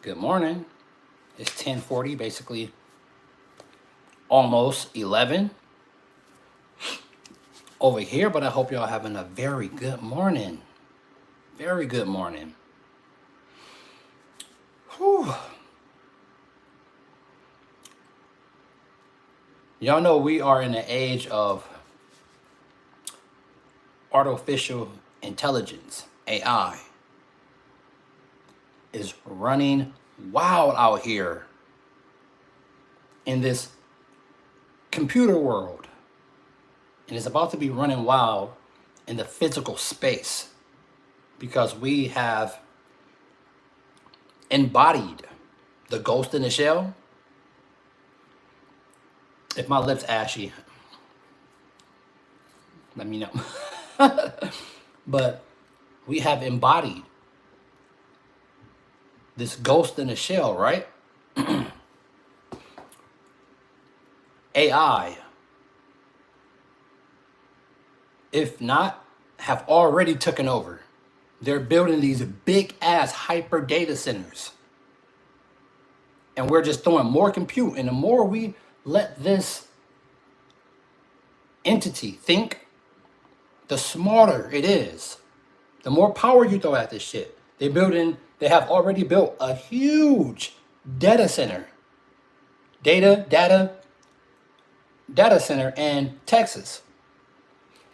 Good morning. It's 10:40, basically almost 11 over here, but I hope y'all having a very good morning. Very good morning. Whew. Y'all know we are in the age of artificial intelligence. AI is running wild out here in this computer world. And it's about to be running wild in the physical space because we have embodied the ghost in the shell. If my lips ashy, let me know. But we have embodied this ghost in the shell, right? AI, if not, have already taken over. They're building these big ass hyper data centers. And we're just throwing more compute. And the more we let this entity think, the smarter it is. The more power you throw at this shit. They have already built a huge data center. Data center in Texas.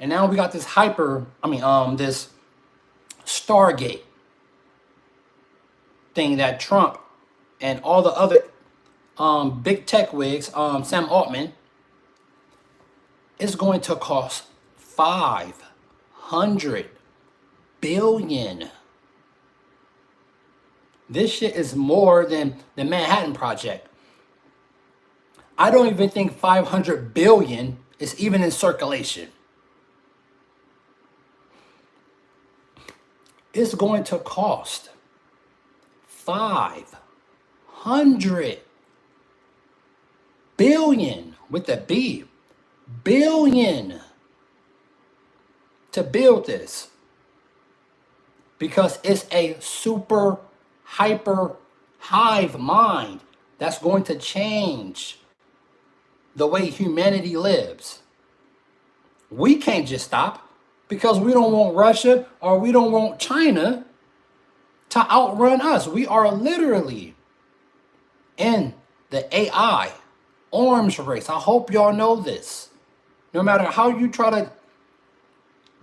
And now we got this this Stargate thing that Trump and all the other big tech wigs, Sam Altman, is going to cost $500 billion. This shit is more than the Manhattan Project. I don't even think 500 billion is even in circulation. It's going to cost 500 billion with a B, billion, to build this, because it's a super hyper hive mind that's going to change the way humanity lives. We can't just stop because we don't want Russia or we don't want China to outrun us. We are literally in the AI arms race. I hope y'all know this. No matter how you try to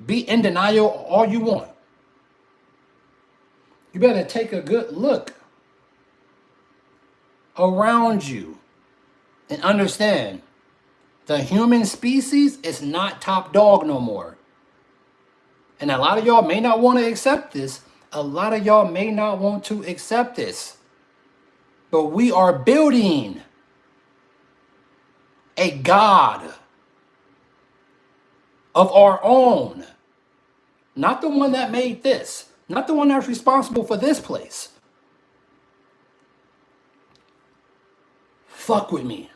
be in denial all you want, you better take a good look around you and understand the human species is not top dog no more. And a lot of y'all may not want to accept this. A lot of y'all may not want to accept this. But we are building a God of our own. Not the one that made this. Not the one that's responsible for this place. Fuck with me.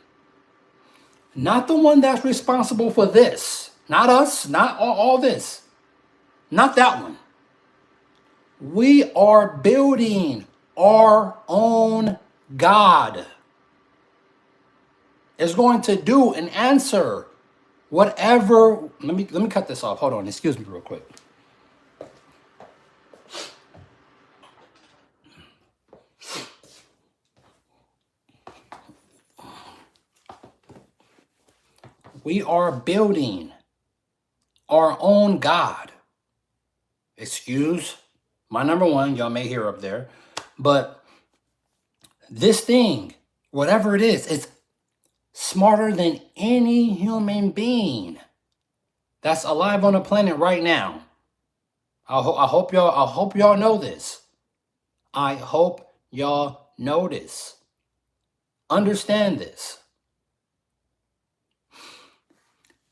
Not the one that's responsible for this. Not us. Not all this. Not that one. We are building our own God. It's going to do and answer whatever. Let me cut this off. Hold on. Excuse me real quick. We are building our own God. Excuse my number one, y'all may hear up there. But this thing, whatever it is, it's smarter than any human being that's alive on the planet right now. I hope y'all know this. I hope y'all know this. Understand this.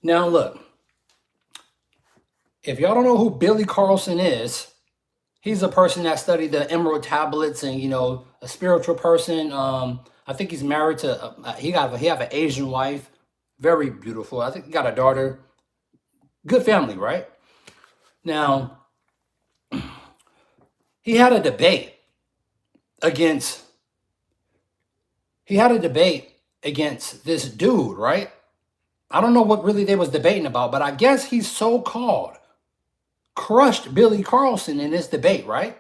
Now look, if y'all don't know who Billy Carson is, he's a person that studied the Emerald Tablets and, a spiritual person. I think he's married to, he have an Asian wife, very beautiful. I think he got a daughter. Good family, right? Now, he had a debate against He had a debate against this dude, right? I don't know what really they was debating about, but I guess he so-called crushed Billy Carson in this debate, right?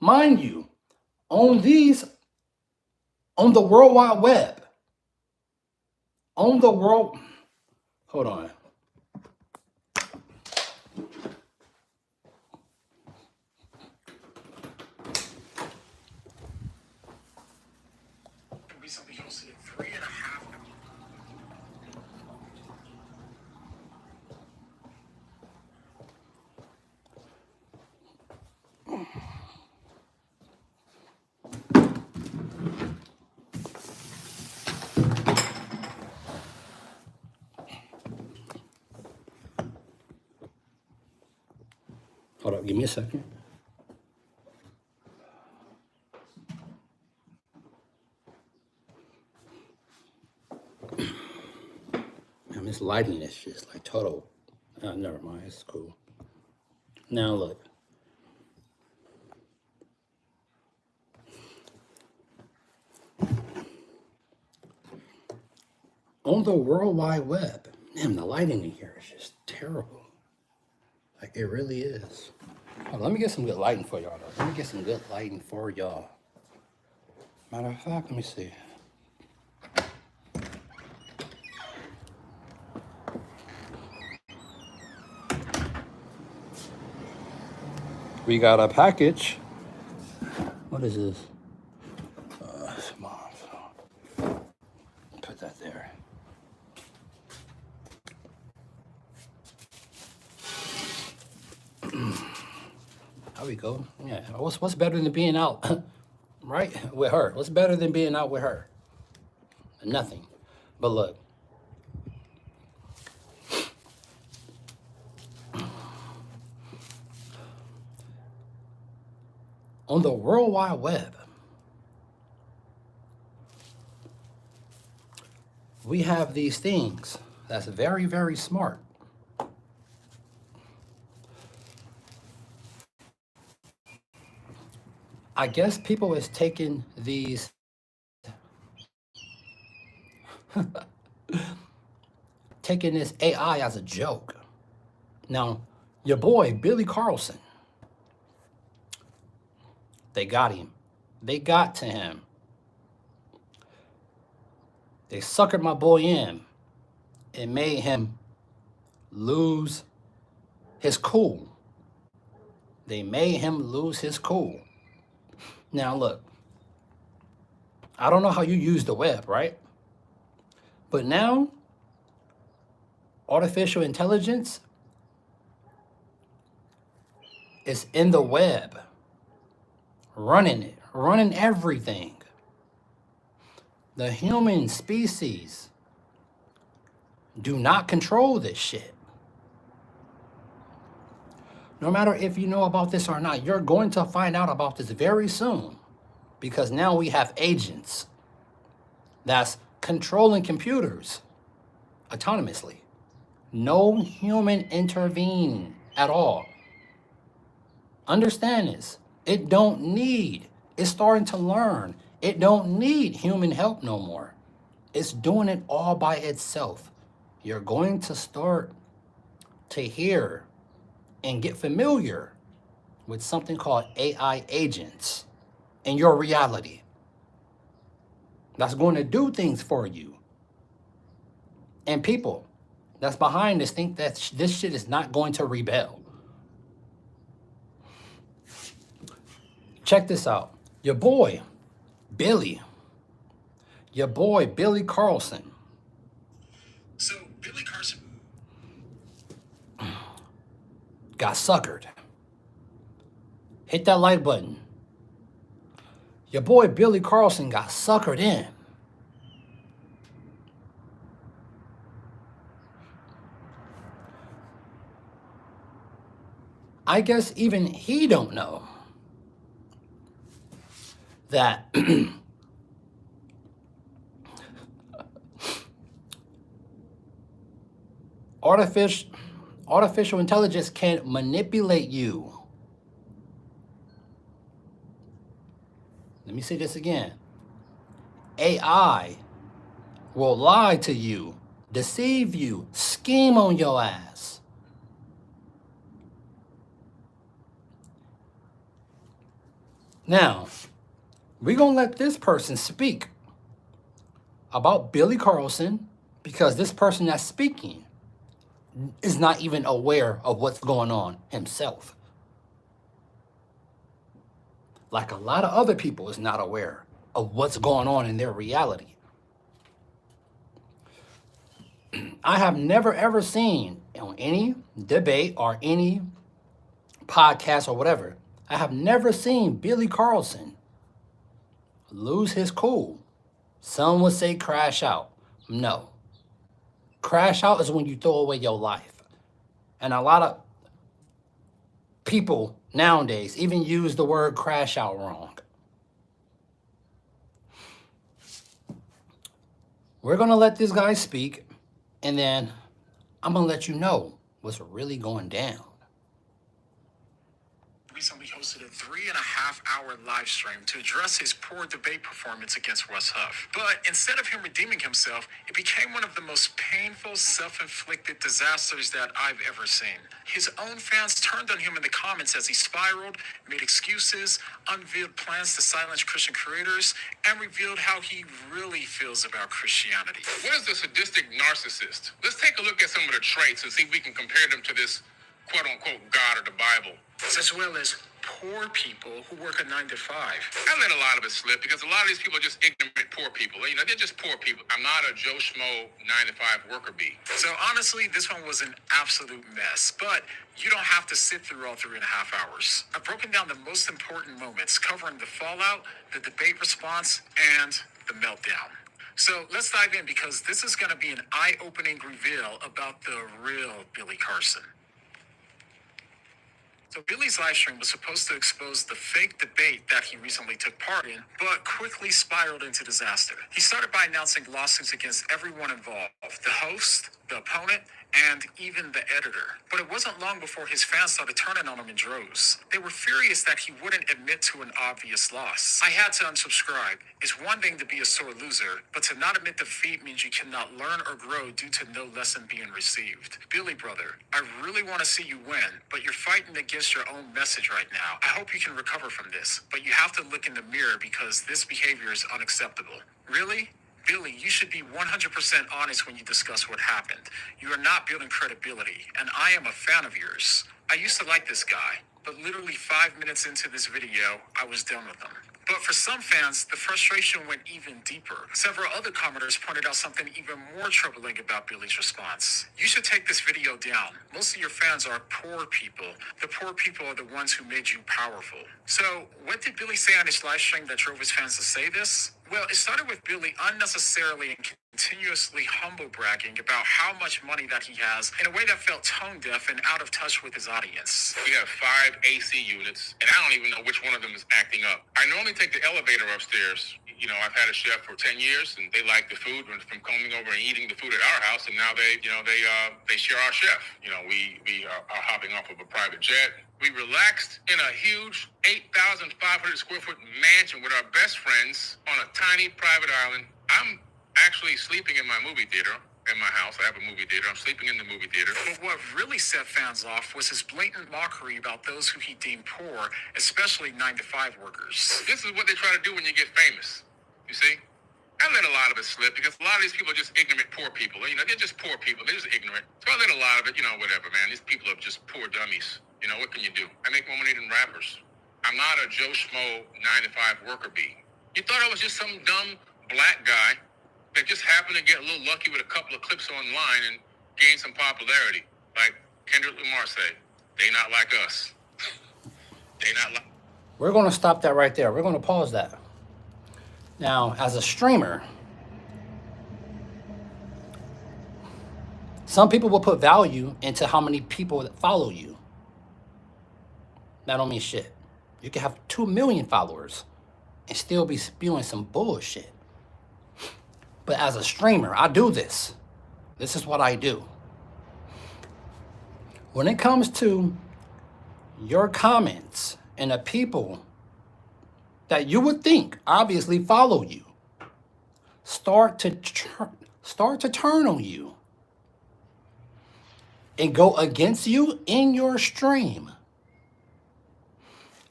Mind you, on the World Wide Web, on the world, hold on. Something you'll see at 3.5. Hold up, give me a second. Man, this lighting is just like total. Never mind, it's cool. Now look. On the World Wide Web, man, the lighting in here is just terrible. Like, it really is. Hold on, let me get some good lighting for y'all, though. Let me get some good lighting for y'all. Matter of fact, let me see. We got a package. What is this? Come on. Put that there. There we go. Yeah. What's better than being out, right? With her. What's better than being out with her? Nothing. But look. On the World Wide Web, we have these things that's very, very smart. I guess people is taking these taking this AI as a joke. Now, your boy Billy Carson, they got him. They got to him. They suckered my boy in. It made him lose his cool. They made him lose his cool. Now look, I don't know how you use the web, right? But now, artificial intelligence is in the web, running it, running everything. The human species do not control this shit. No matter if you know about this or not, you're going to find out about this very soon, because now we have agents that's controlling computers autonomously. No human intervene at all. Understand this. It don't need, it's starting to learn. It don't need human help no more. It's doing it all by itself. You're going to start to hear and get familiar with something called AI agents in your reality. That's going to do things for you. And people that's behind this think that this shit is not going to rebel. Check this out. Your boy, Billy Carson. So, Billy Carson got suckered. Hit that like button. Your boy Billy Carson got suckered in. I guess even he don't know that artificial intelligence can manipulate you. Let me say this again. AI will lie to you, deceive you, scheme on your ass. Now, we're going to let this person speak about Billy Carson, because this person that's speaking is not even aware of what's going on himself. Like a lot of other people is not aware of what's going on in their reality. I have never ever seen on any debate or any podcast or whatever, I have never seen Billy Carson lose his cool. Some would say crash out. No. Crash out is when you throw away your life. And a lot of people nowadays even use the word crash out wrong. We're going to let this guy speak, and then I'm going to let you know what's really going down. Recently hosted a 3.5-hour live stream to address his poor debate performance against Russ Huff. But instead of him redeeming himself, it became one of the most painful, self-inflicted disasters that I've ever seen. His own fans turned on him in the comments as he spiraled, made excuses, unveiled plans to silence Christian creators, and revealed how he really feels about Christianity. What is the sadistic narcissist? Let's take a look at some of the traits and see if we can compare them to this quote-unquote God or the Bible. As well as poor people who work a 9 to 5. I let a lot of it slip because a lot of these people are just ignorant poor people. You know, they're just poor people. I'm not a Joe Schmo 9 to 5 worker bee. So honestly, this one was an absolute mess, but you don't have to sit through all 3.5 hours. I've broken down the most important moments, covering the fallout, the debate response, and the meltdown. So let's dive in, because this is going to be an eye-opening reveal about the real Billy Carson. So Billy's live stream was supposed to expose the fake debate that he recently took part in, but quickly spiraled into disaster. He started by announcing lawsuits against everyone involved: the host, the opponent, and even the editor. But it wasn't long before his fans started turning on him in droves. They were furious that he wouldn't admit to an obvious loss. I had to unsubscribe. It's one thing to be a sore loser, but to not admit defeat means you cannot learn or grow due to no lesson being received. Billy, brother, I really want to see you win, but you're fighting against your own message right now. I hope you can recover from this, but you have to look in the mirror, because this behavior is unacceptable. Really? Billy, you should be 100% honest when you discuss what happened. You are not building credibility, and I am a fan of yours. I used to like this guy, but literally 5 minutes into this video, I was done with him. But for some fans, the frustration went even deeper. Several other commenters pointed out something even more troubling about Billy's response. You should take this video down. Most of your fans are poor people. The poor people are the ones who made you powerful. So, what did Billy say on his live stream that drove his fans to say this? Well, it started with Billy unnecessarily and continuously humble bragging about how much money that he has in a way that felt tone deaf and out of touch with his audience. We have 5 AC units, and I don't even know which one of them is acting up. I normally take the elevator upstairs. You know, I've had a chef for 10 years, and they like the food from coming over and eating the food at our house, and now they share our chef. You know, we are hopping off of a private jet. We relaxed in a huge 8,500 square foot mansion with our best friends on a tiny private island. I'm actually sleeping in my movie theater in my house. I have a movie theater. I'm sleeping in the movie theater. But what really set fans off was his blatant mockery about those who he deemed poor, especially 9 to 5 workers. This is what they try to do when you get famous. You see? I let a lot of it slip because a lot of these people are just ignorant poor people. You know, they're just poor people. They're just ignorant. So I let a lot of it, you know, whatever, man. These people are just poor dummies. You know, what can you do? I make more money than rappers. I'm not a Joe Schmo 9 to 5 worker bee. You thought I was just some dumb black guy that just happened to get a little lucky with a couple of clips online and gain some popularity. Like Kendrick Lamar said, they not like us. They not like... We're going to stop that right there. We're going to pause that. Now, as a streamer, some people will put value into how many people that follow you. That don't mean shit. You can have 2 million followers and still be spewing some bullshit. But as a streamer, I do this. This is what I do. When it comes to your comments and the people that you would think obviously follow you, start to turn on you and go against you in your stream,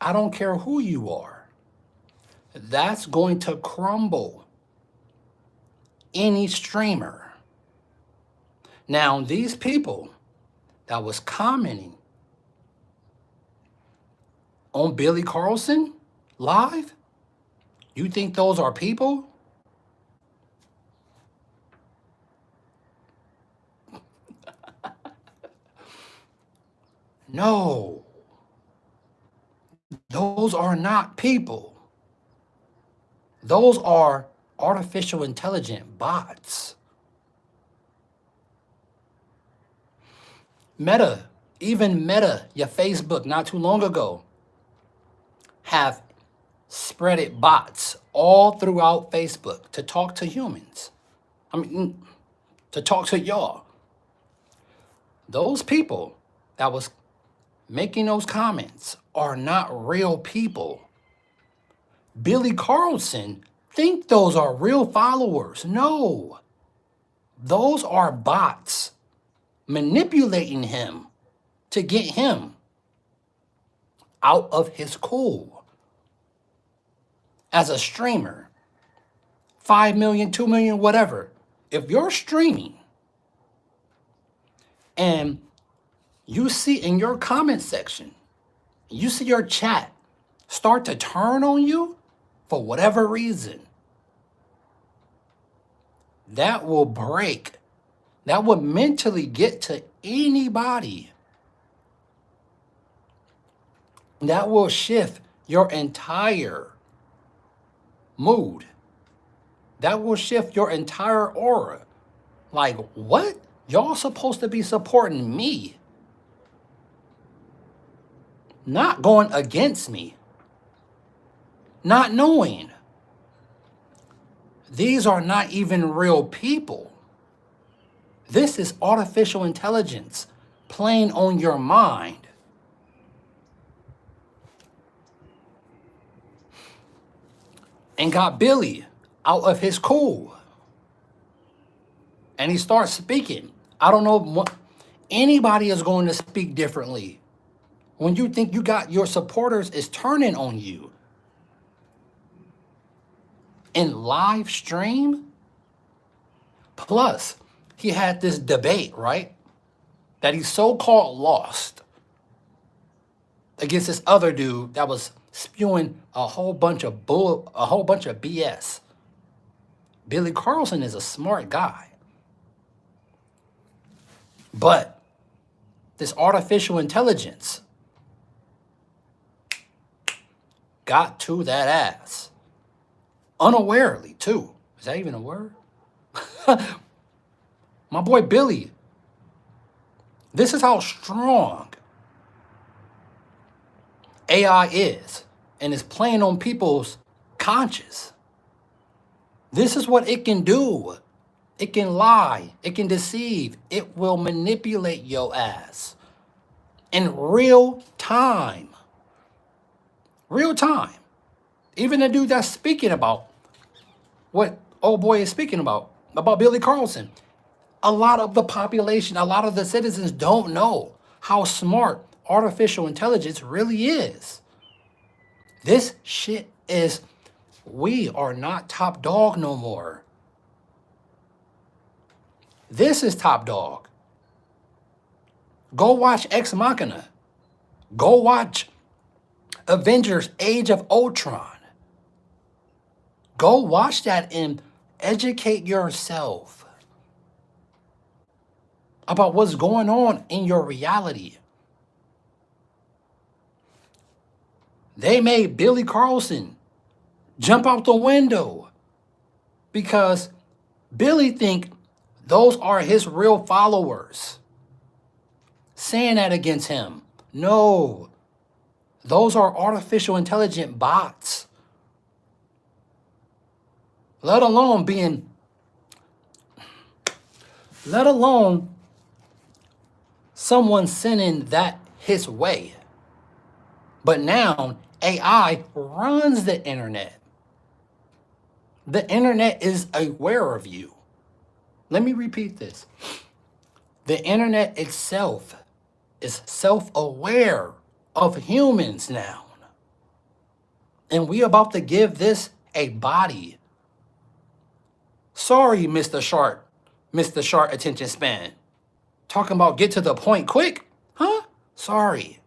I don't care who you are, that's going to crumble any streamer. Now, these people that was commenting on Billy Carson live, you think those are people? No, those are not people. Those are artificial intelligent bots. Meta, even Meta, your Facebook not too long ago, have spreaded bots all throughout Facebook to talk to humans. I mean, to talk to y'all. Those people that was making those comments are not real people. Billy Carson think those are real followers. No, those are bots manipulating him to get him out of his cool as a streamer. 5 million, 2 million, whatever. If you're streaming and you see in your comment section, you see your chat start to turn on you for whatever reason, that will break, that would mentally get to anybody. That will shift your entire mood. That will shift your entire aura. Like, what? Y'all supposed to be supporting me, not going against me, not knowing these are not even real people. This is artificial intelligence playing on your mind. And got Billy out of his cool. And he starts speaking. I don't know what anybody is going to speak differently. When you think you got your supporters is turning on you in live stream. Plus, he had this debate, right? That he so-called lost against this other dude that was spewing a whole bunch of BS. Billy Carson is a smart guy. But this artificial intelligence got to that ass. Unawarely, too. Is that even a word? My boy Billy. This is how strong AI is and is playing on people's conscience. This is what it can do. It can lie. It can deceive. It will manipulate your ass in real time. Real time. Even the dude that's speaking about what old boy is speaking about Billy Carson. A lot of the population, a lot of the citizens don't know how smart artificial intelligence really is. This shit is, we are not top dog no more. This is top dog. Go watch Ex Machina. Go watch Avengers Age of Ultron. Go watch that and educate yourself about what's going on in your reality. They made Billy Carson jump out the window because Billy think those are his real followers saying that against him. No, those are artificial intelligent bots. Let alone someone sending that his way. But now AI runs the internet. The internet is aware of you. Let me repeat this. The internet itself is self-aware of humans now. And we about to give this a body. Sorry, Mr. Short attention span. Talking about get to the point quick? Huh? Sorry.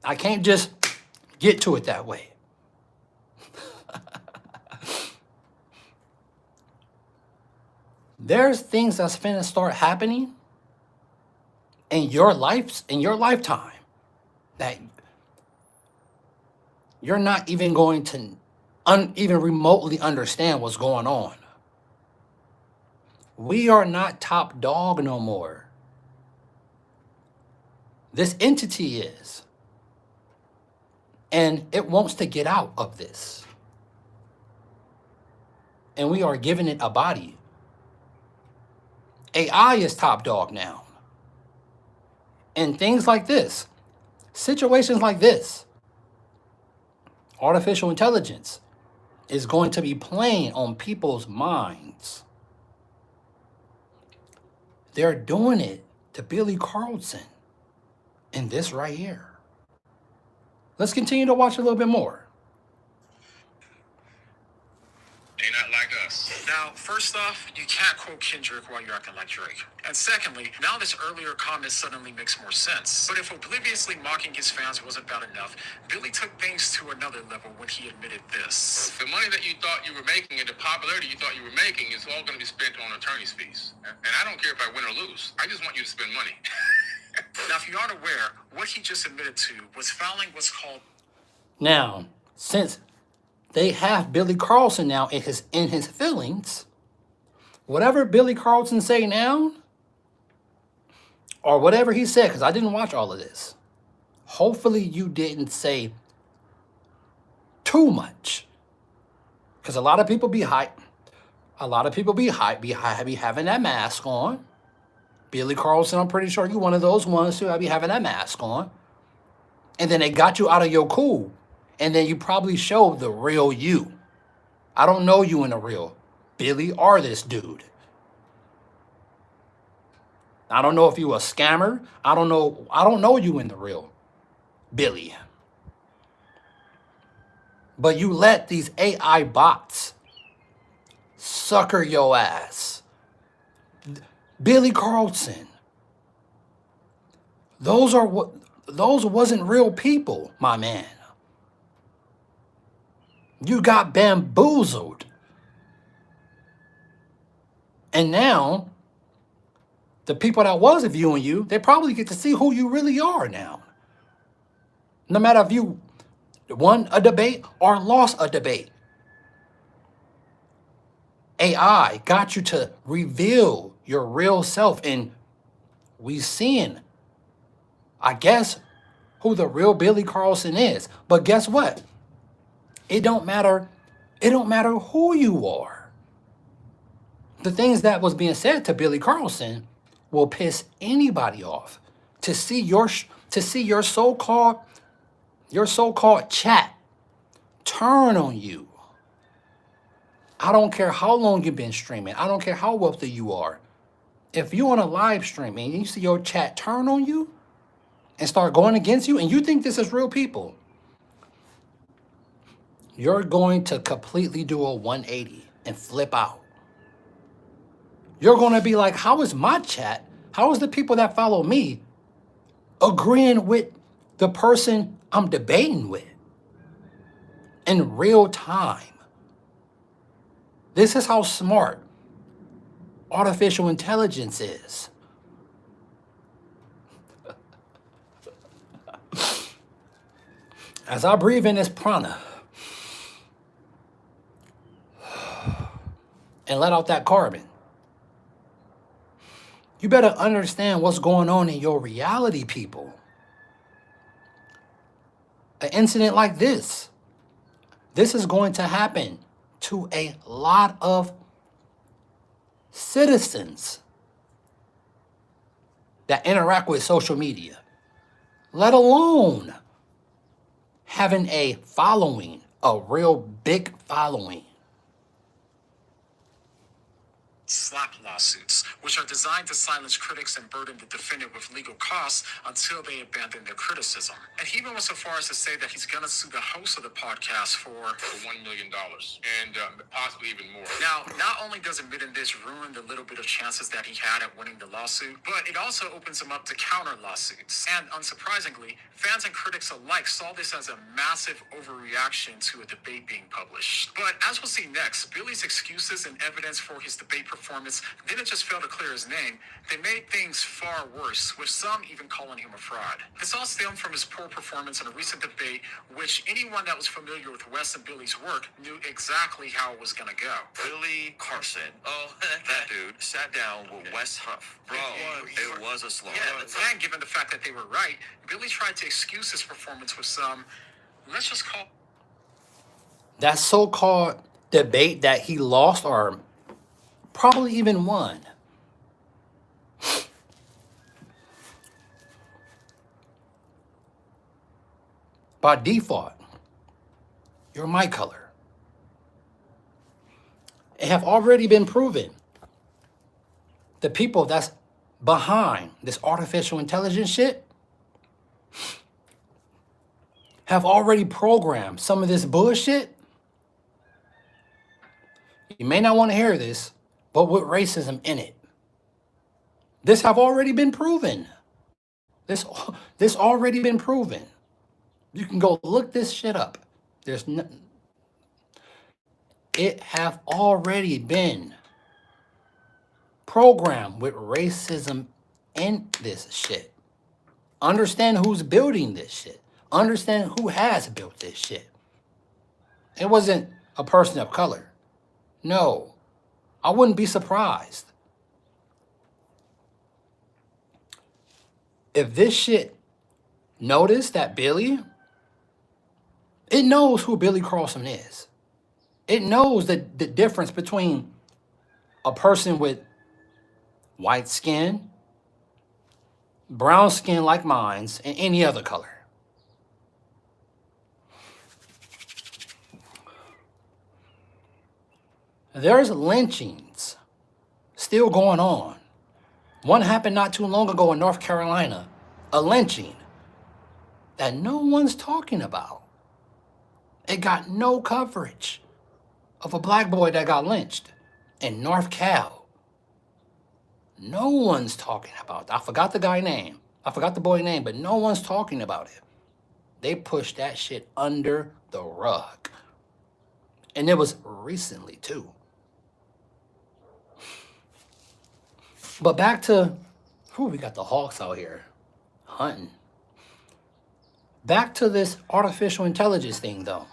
I can't just get to it that way. There's things that's finna start happening in your lifetime that you're not even going to even remotely understand what's going on. We are not top dog no more. This entity is. And it wants to get out of this. And we are giving it a body. AI is top dog now. And things like this, situations like this, artificial intelligence is going to be playing on people's minds. They're doing it to Billy Carson in this right here. Let's continue to watch a little bit more. They not like us. Now, first off, you can't quote Kendrick while you're acting like Drake. And secondly, now this earlier comment suddenly makes more sense. But if obliviously mocking his fans wasn't bad enough, Billy took things to another level when he admitted this. The money that you thought you were making and the popularity you thought you were making is all going to be spent on attorney's fees. And I don't care if I win or lose. I just want you to spend money. Now, if you aren't aware, what he just admitted to was filing what's called... Now, since they have Billy Carson now in his feelings, whatever Billy Carson say now, or whatever he said, because I didn't watch all of this, hopefully you didn't say too much. Because a lot of people be hype. A lot of people be having that mask on. Billy Carson, I'm pretty sure you're one of those ones who be having that mask on. And then they got you out of your cool. And then you probably showed the real you. I don't know you in the real. Billy or this dude. I don't know if you a scammer. I don't know you in the real. Billy. But you let these AI bots sucker your ass. Billy Carson. Those wasn't real people, my man. You got bamboozled. And now, the people that was viewing you, they probably get to see who you really are now. No matter if you won a debate or lost a debate. AI got you to reveal your real self, and we seeing, I guess, who the real Billy Carson is. But guess what? It don't matter who you are. The things that was being said to Billy Carson will piss anybody off. To see your so-called chat turn on you. I don't care how long you've been streaming. I don't care how wealthy you are. If you're on a live stream and you see your chat turn on you and start going against you, and you think this is real people, you're going to completely do a 180 and flip out. You're going to be like, how is my chat, how is the people that follow me agreeing with the person I'm debating with in real time? This is how smart artificial intelligence is. As I breathe in this prana and let out that carbon, you better understand what's going on in your reality, people. An incident like this is going to happen to a lot of citizens that interact with social media, let alone having a following a real big following. Slap lawsuits, which are designed to silence critics and burden the defendant with legal costs until they abandon their criticism. And he even went so far as to say that he's going to sue the host of the podcast for $1 million and possibly even more. Now, not only does admitting this ruin the little bit of chances that he had at winning the lawsuit, but it also opens him up to counter lawsuits. And unsurprisingly, fans and critics alike saw this as a massive overreaction to a debate being published. But as we'll see next, Billy's excuses and evidence for his debate performance didn't just fail to clear his name, they made things far worse, with some even calling him a fraud. This all stemmed from his poor performance in a recent debate, which anyone that was familiar with Wes and Billy's work knew exactly how it was going to go. Billy Carson. Oh, that dude sat down with Wes Huff. Bro, it was a slaughter. Yeah, and given the fact that they were right, Billy tried to excuse his performance with some, let's just call That so-called debate that he lost or probably even won. By default, you're my color. It have already been proven. The people that's behind this artificial intelligence shit have already programmed some of this bullshit. You may not want to hear this, but with racism in it. This have already been proven. This already been proven. You can go look this shit up. It have already been programmed with racism in this shit. Understand who's building this shit. Understand who has built this shit. It wasn't a person of color. No, I wouldn't be surprised if this shit noticed that Billy, it knows who Billy Carson is. It knows the difference between a person with white skin, brown skin like mine's, and any other color. There's lynchings still going on. One happened not too long ago in North Carolina, a lynching that no one's talking about. It got no coverage of a black boy that got lynched in North Cal. No one's talking about it. I forgot the guy's name. I forgot the boy's name, but no one's talking about it. They pushed that shit under the rug. And it was recently too. But back to, we got the hawks out here hunting. Back to this artificial intelligence thing though.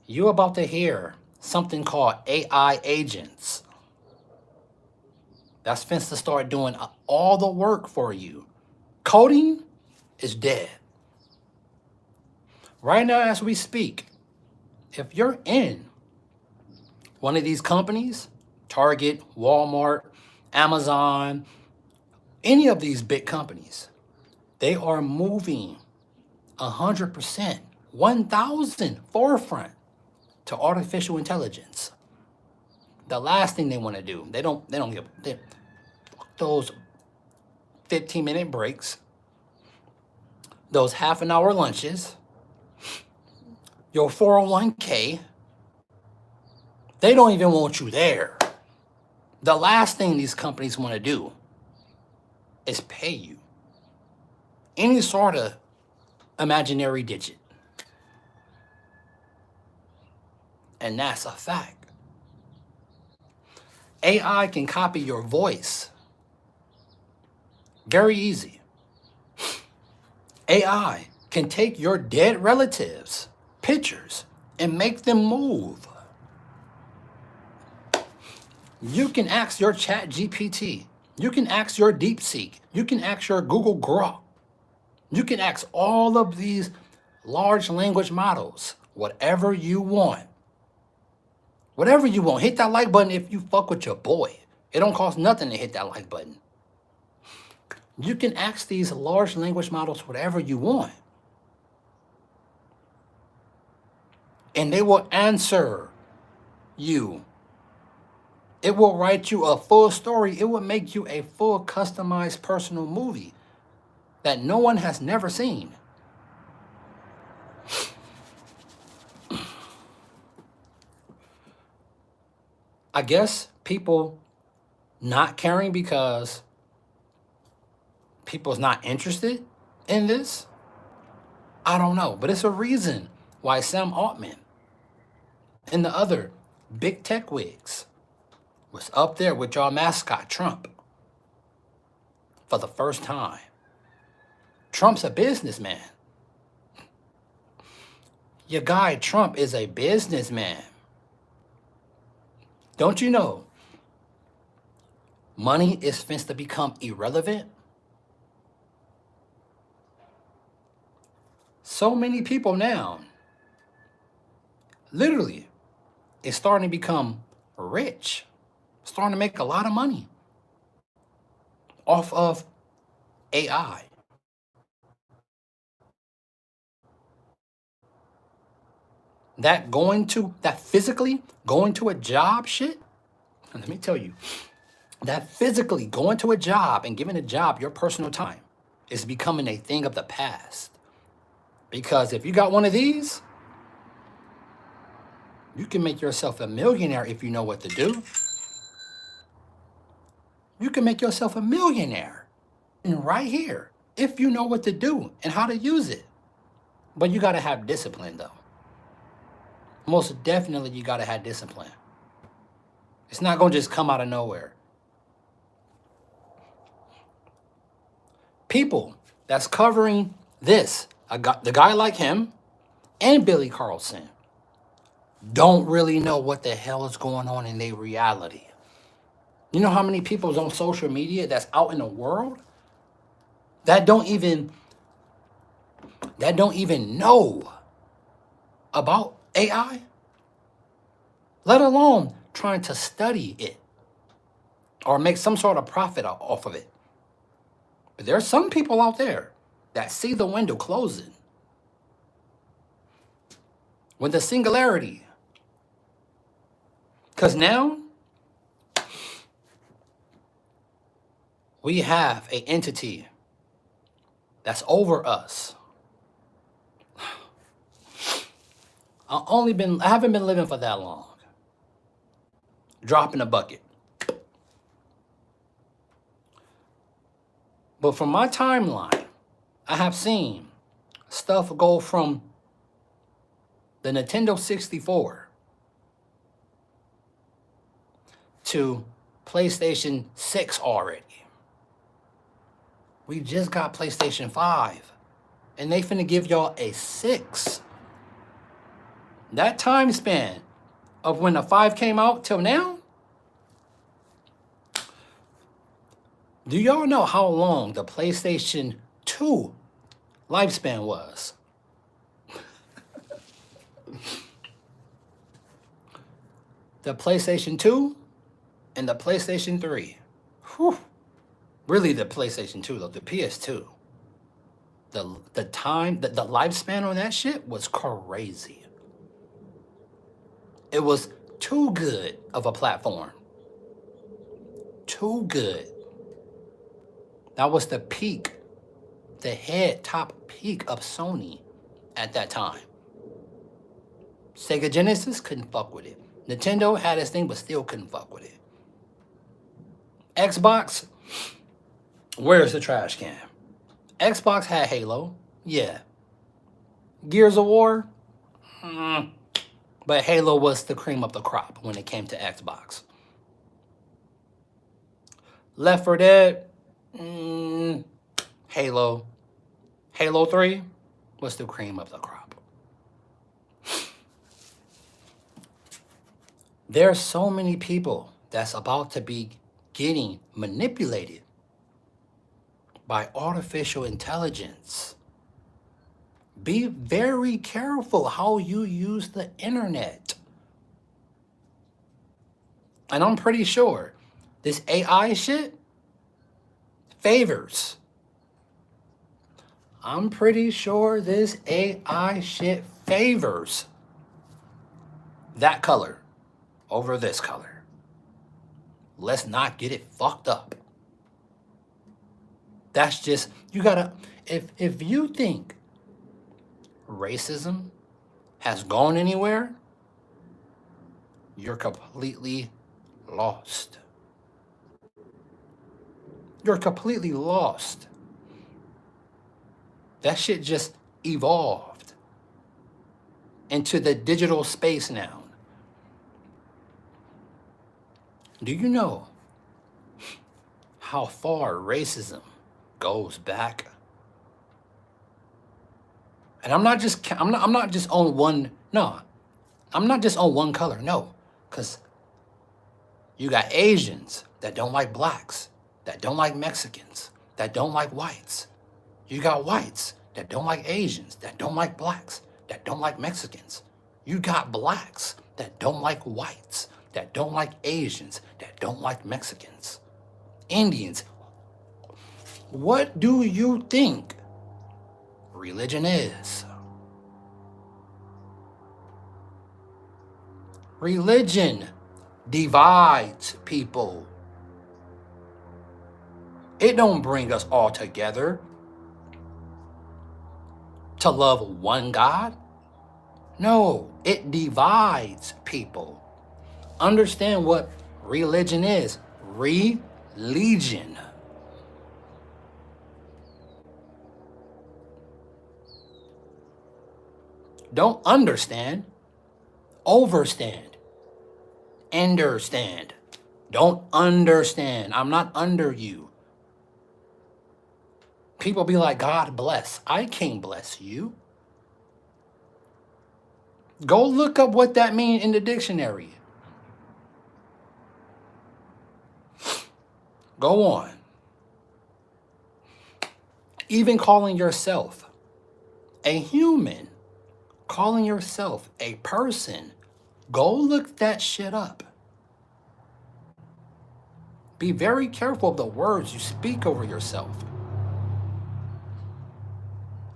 You're about to hear something called AI agents. That's finna start doing all the work for you. Coding is dead. Right now as we speak, if you're in one of these companies, Target, Walmart, Amazon, any of these big companies, they are moving 100%, 1,000 forefront to artificial intelligence. The last thing they want to do, they don't give those 15-minute breaks, those half-an-hour lunches, your 401k. They don't even want you there. The last thing these companies want to do is pay you any sort of imaginary digit. And that's a fact. AI can copy your voice. Very easy. AI can take your dead relatives' pictures and make them move. You can ask your Chat GPT. You can ask your DeepSeek. You can ask your Google Grok. You can ask all of these large language models whatever you want. Whatever you want. Hit that like button if you fuck with your boy. It don't cost nothing to hit that like button. You can ask these large language models whatever you want. and they will answer you. It will write you a full story. It will make you a full customized personal movie that no one has never seen. I guess people not caring because people's not interested in this. I don't know, but it's a reason why Sam Altman and the other big tech wigs was up there with your mascot, Trump, for the first time. Trump's a businessman. Your guy, Trump, is a businessman. Don't you know money is finna to become irrelevant? So many people now, literally, is starting to become rich, starting to make a lot of money off of AI. That physically going to a job shit, and let me tell you, that physically going to a job and giving a job your personal time is becoming a thing of the past. Because if you got one of these, you can make yourself a millionaire if you know what to do. You can make yourself a millionaire and right here if you know what to do and how to use it. But you got to have discipline, though. Most definitely, you got to have discipline. It's not going to just come out of nowhere. People that's covering this, the guy like him and Billy Carson, don't really know what the hell is going on in their reality. You know how many people's on social media that's out in the world that don't even know about AI, let alone trying to study it or make some sort of profit off of it. But there are some people out there that see the window closing. With the Singularity. Because now we have an entity that's over us. I haven't been living for that long. Dropping a bucket. But from my timeline, I have seen stuff go from the Nintendo 64 to PlayStation 6 already. We just got PlayStation 5, and they finna give y'all a 6. That time span of when the 5 came out till now, do y'all know how long the PlayStation 2 lifespan was? The PlayStation 2 and the PlayStation 3. Whew. Really the PlayStation 2 though, the PS2. The lifespan on that shit was crazy. It was too good of a platform. Too good. That was the peak, the top peak of Sony at that time. Sega Genesis couldn't fuck with it. Nintendo had its thing, but still couldn't fuck with it. Xbox, where's the trash can? Xbox had Halo, yeah. Gears of War, but Halo was the cream of the crop when it came to Xbox. Left 4 Dead, Halo. Halo 3 was the cream of the crop. There are so many people that's about to be getting manipulated by artificial intelligence. Be very careful how you use the internet. And I'm pretty sure this AI shit favors. I'm pretty sure this AI shit favors that color over this color. Let's not get it fucked up. That's just, you gotta, if you think racism has gone anywhere, you're completely lost. You're completely lost. That shit just evolved into the digital space now. Do you know how far racism goes back? And I'm not just on one, no. I'm not just on one color, no. Cuz you got Asians that don't like blacks, that don't like Mexicans, that don't like whites. You got whites that don't like Asians, that don't like blacks, that don't like Mexicans. You got blacks that don't like whites, that don't like Asians, that don't like Mexicans. Indians. What do you think religion is? Religion divides people. It don't bring us all together to love one God. No, it divides people. Understand what religion is. Religion. Don't understand. Overstand. Understand. Don't understand. I'm not under you. People be like, God bless. I can't bless you. Go look up what that means in the dictionary. Go on. Even calling yourself a human, calling yourself a person, go look that shit up. Be very careful of the words you speak over yourself.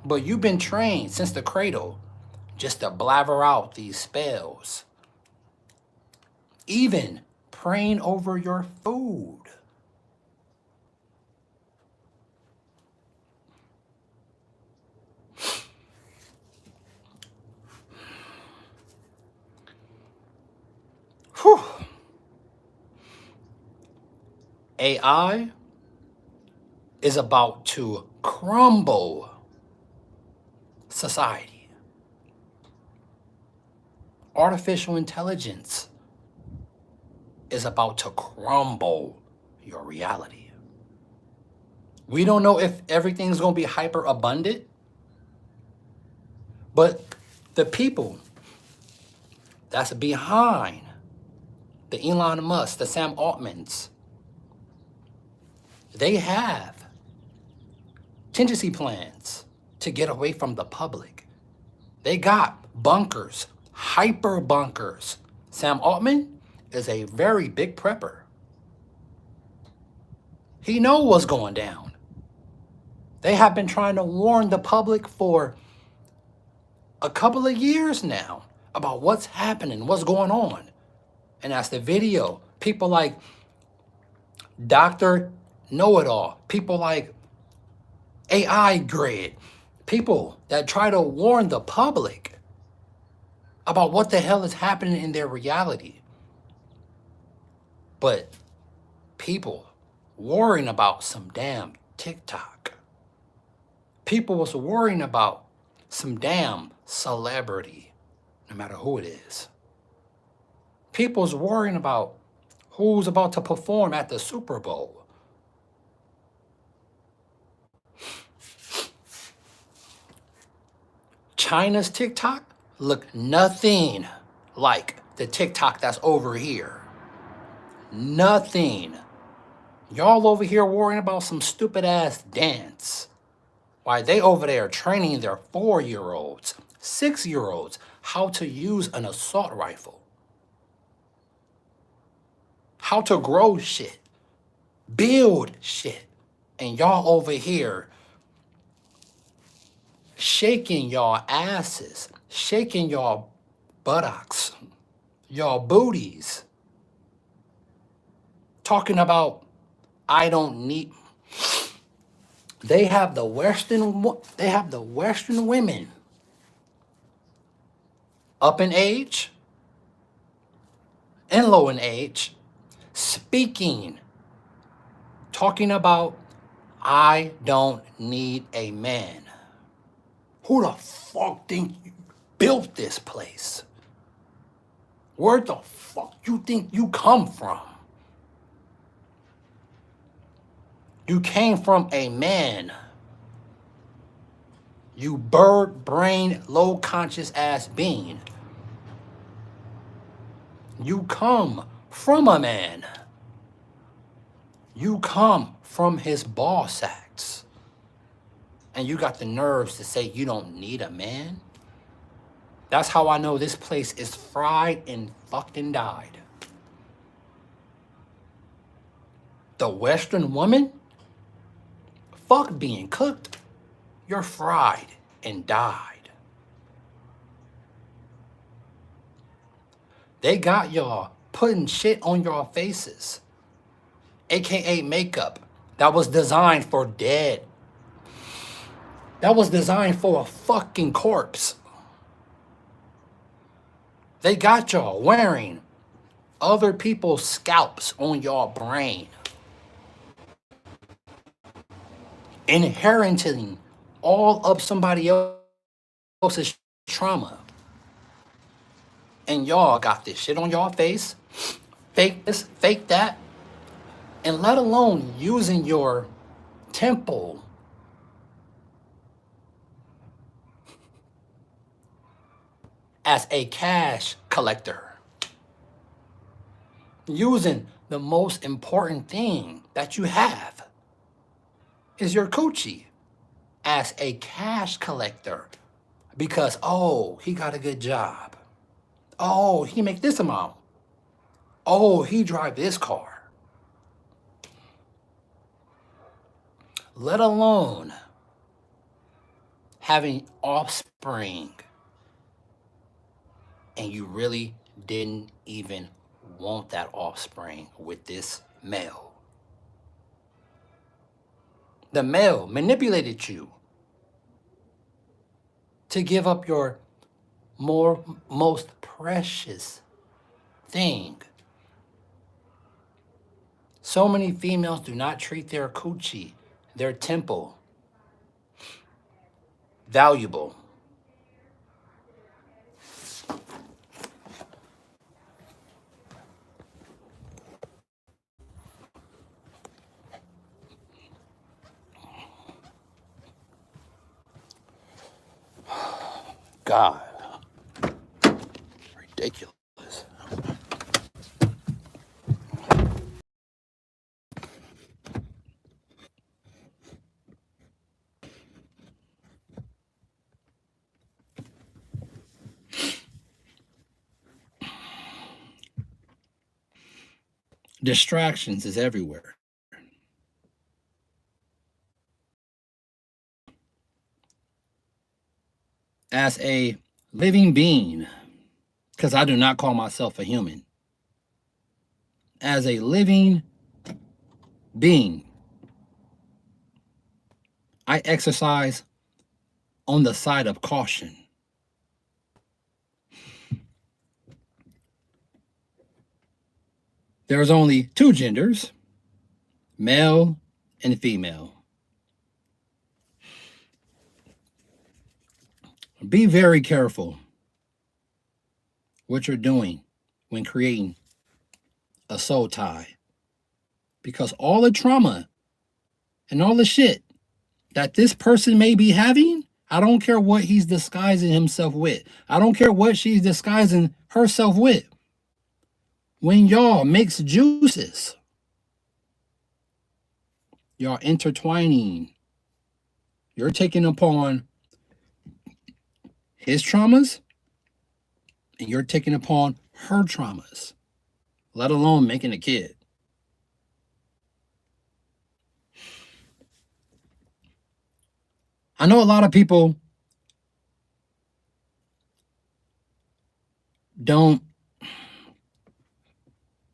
But you've been trained since the cradle just to blabber out these spells. Even praying over your food. Whew. AI is about to crumble society. Artificial intelligence is about to crumble your reality. We don't know if everything's going to be hyper abundant, but the people that's behind the Elon Musk, the Sam Altmans, they have contingency plans to get away from the public. They got bunkers, hyper bunkers. Sam Altman is a very big prepper. He knows what's going down. They have been trying to warn the public for a couple of years now about what's happening, what's going on. And that's the video. People like Dr. Know-It-All, people like AI Grid, people that try to warn the public about what the hell is happening in their reality. But people worrying about some damn TikTok. People was worrying about some damn celebrity, no matter who it is. People's worrying about who's about to perform at the Super Bowl. China's TikTok look nothing like the TikTok that's over here. Nothing. Y'all over here worrying about some stupid ass dance. Why they over there training their 4-year-olds, 6-year-olds how to use an assault rifle. How to grow shit. Build shit. And y'all over here shaking y'all asses, shaking y'all buttocks, y'all booties. Talking about I don't need. They have the Western women up in age and low in age speaking, talking about I don't need a man. Who the fuck think you built this place? Where the fuck you think you come from? You came from a man. You bird brain, low conscious ass being. You come from a man. You come from his ball sacks. And you got the nerves to say you don't need a man? That's how I know this place is fried and fucking died. The Western woman? Fuck being cooked. You're fried and died. They got y'all putting shit on your faces, aka makeup that was designed for dead. That was designed for a fucking corpse. They got y'all wearing other people's scalps on your brain, inheriting all of somebody else's trauma. And y'all got this shit on y'all face, fake this, fake that, and let alone using your temple as a cash collector. Using the most important thing that you have is your coochie as a cash collector. Because, oh, he got a good job. Oh, he make this amount. Oh, he drive this car. Let alone having offspring and you really didn't even want that offspring with this male. The male manipulated you to give up your most precious thing. So many females do not treat their coochie, their temple, valuable. God, ridiculous. Distractions is everywhere. As a living being, because I do not call myself a human, as a living being, I exercise on the side of caution. There's only two genders, male and female. Be very careful what you're doing when creating a soul tie, because all the trauma and all the shit that this person may be having, I don't care what he's disguising himself with. I don't care what she's disguising herself with. When y'all mix juices, y'all intertwining, you're taking upon his traumas and you're taking upon her traumas, let alone making a kid. I know a lot of people don't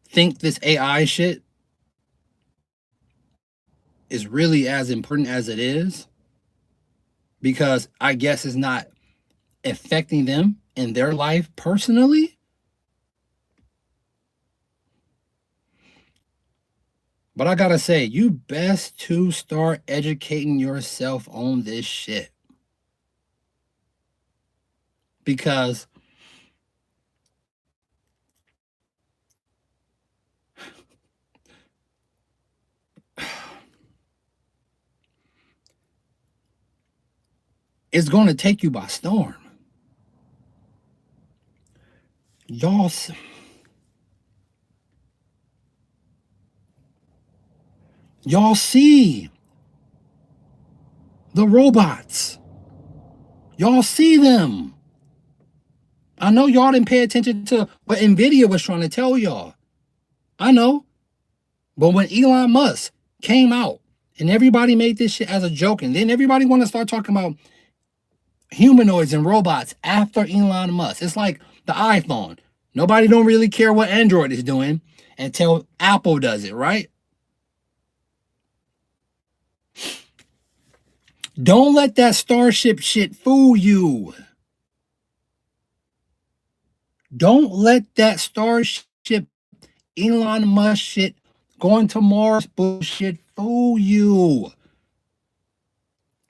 think this AI shit is really as important as it is, because I guess it's not affecting them in their life personally. But I gotta say, you best to start educating yourself on this shit. Because it's gonna take you by storm. Y'all, y'all see the robots. Y'all see them. I know y'all didn't pay attention to what Nvidia was trying to tell y'all. I know. But when Elon Musk came out and everybody made this shit as a joke, and then everybody want to start talking about humanoids and robots after Elon Musk. It's like the iPhone. Nobody don't really care what Android is doing until Apple does it, right? Don't let that Starship shit fool you. Don't let that Starship Elon Musk shit going to Mars bullshit fool you.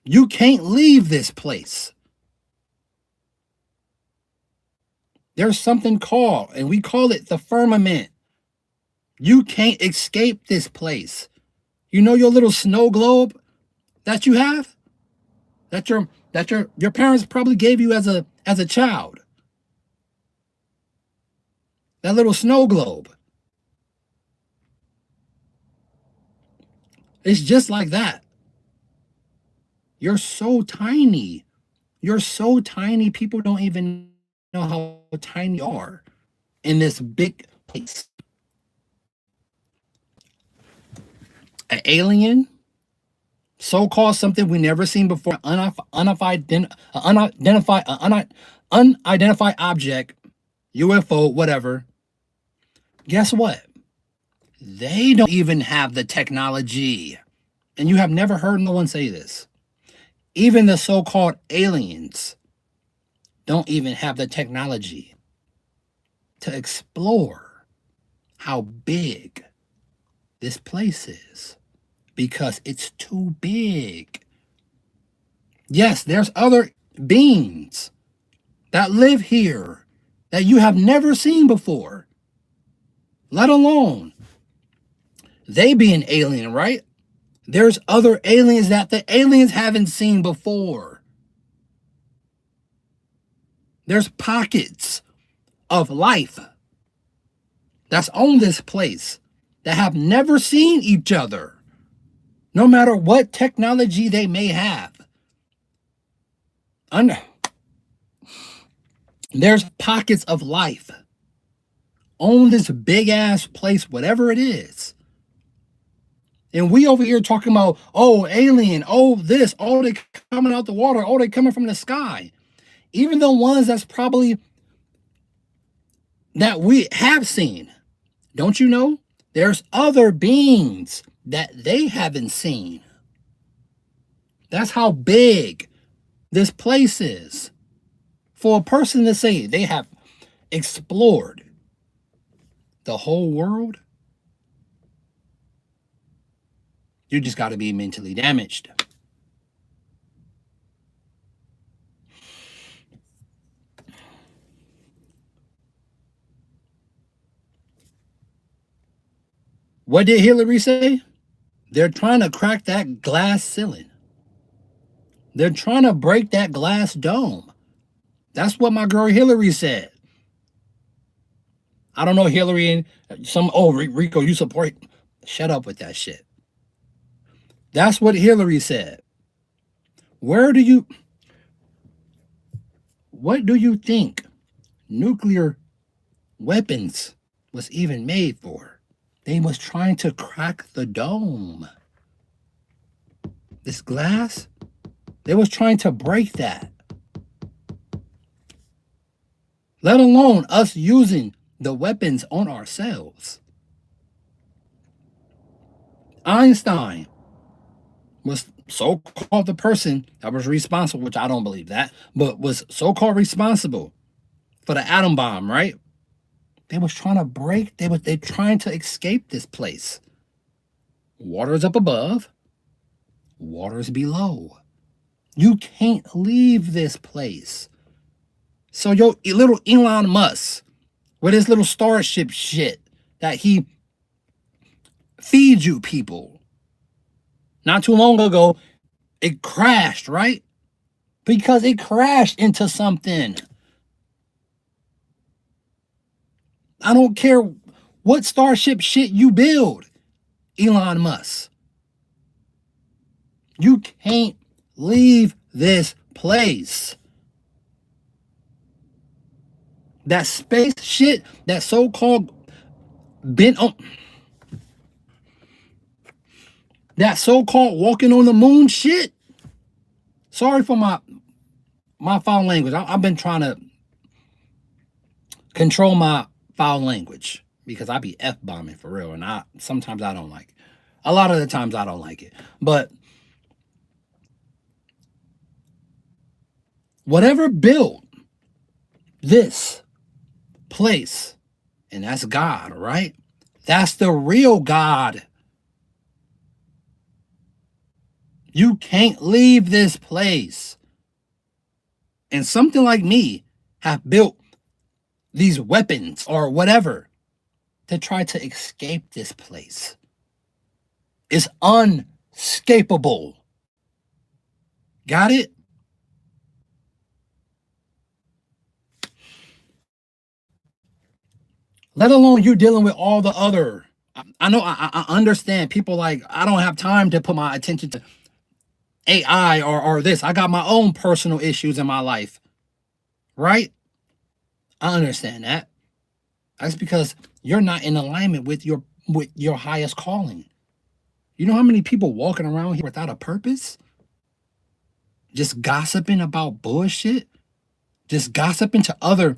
You can't leave this place. There's something called, and we call it the firmament. You can't escape this place. You know your little snow globe that you have? That your parents probably gave you as a child. That little snow globe. It's just like that. You're so tiny. You're so tiny, people don't even know how tiny you are in this big place. An alien, so-called something we never seen before, unidentified object, UFO, whatever. Guess what? They don't even have the technology. And you have never heard no one say this. Even the so-called aliens don't even have the technology to explore how big this place is, because it's too big. Yes, there's other beings that live here that you have never seen before, let alone they be an alien, right? There's other aliens that the aliens haven't seen before. There's pockets of life that's on this place that have never seen each other, no matter what technology they may have. There's pockets of life on this big ass place, whatever it is. And we over here talking about, oh, alien, oh, this, oh, they coming out the water, oh, they coming from the sky. Even the ones that's probably that we have seen. Don't you know? There's other beings that they haven't seen. That's how big this place is. For a person to say they have explored the whole world, you just got to be mentally damaged. What did Hillary say? They're trying to crack that glass ceiling. They're trying to break that glass dome. That's what my girl Hillary said. I don't know Hillary and Rico, you support. Shut up with that shit. That's what Hillary said. What do you think nuclear weapons was even made for? They was trying to crack the dome. This glass, they was trying to break that. Let alone us using the weapons on ourselves. Einstein was so-called the person that was responsible, which I don't believe that, but was so-called responsible for the atom bomb, right? They was trying to break, they trying to escape this place. Water is up above, water is below. You can't leave this place. So your little Elon Musk, with his little starship shit that he feeds you people. Not too long ago, it crashed, right? Because it crashed into something. I don't care what starship shit you build, Elon Musk. You can't leave this place. That space shit, that so-called bent on, that so-called walking on the moon shit. Sorry for my foul language. I've been trying to control my foul language because I be F-bombing for real. And sometimes I don't like it. A lot of the times I don't like it. But whatever built this place, and that's God, right? That's the real God. You can't leave this place. And something like me have built these weapons or whatever to try to escape this place. It's unescapable. Got it? Let alone you dealing with all the other. I know, I understand people like, I don't have time to put my attention to AI or this. I got my own personal issues in my life. Right? I understand that. That's because you're not in alignment with your highest calling. You know how many people walking around here without a purpose? Just gossiping about bullshit? Just gossiping to other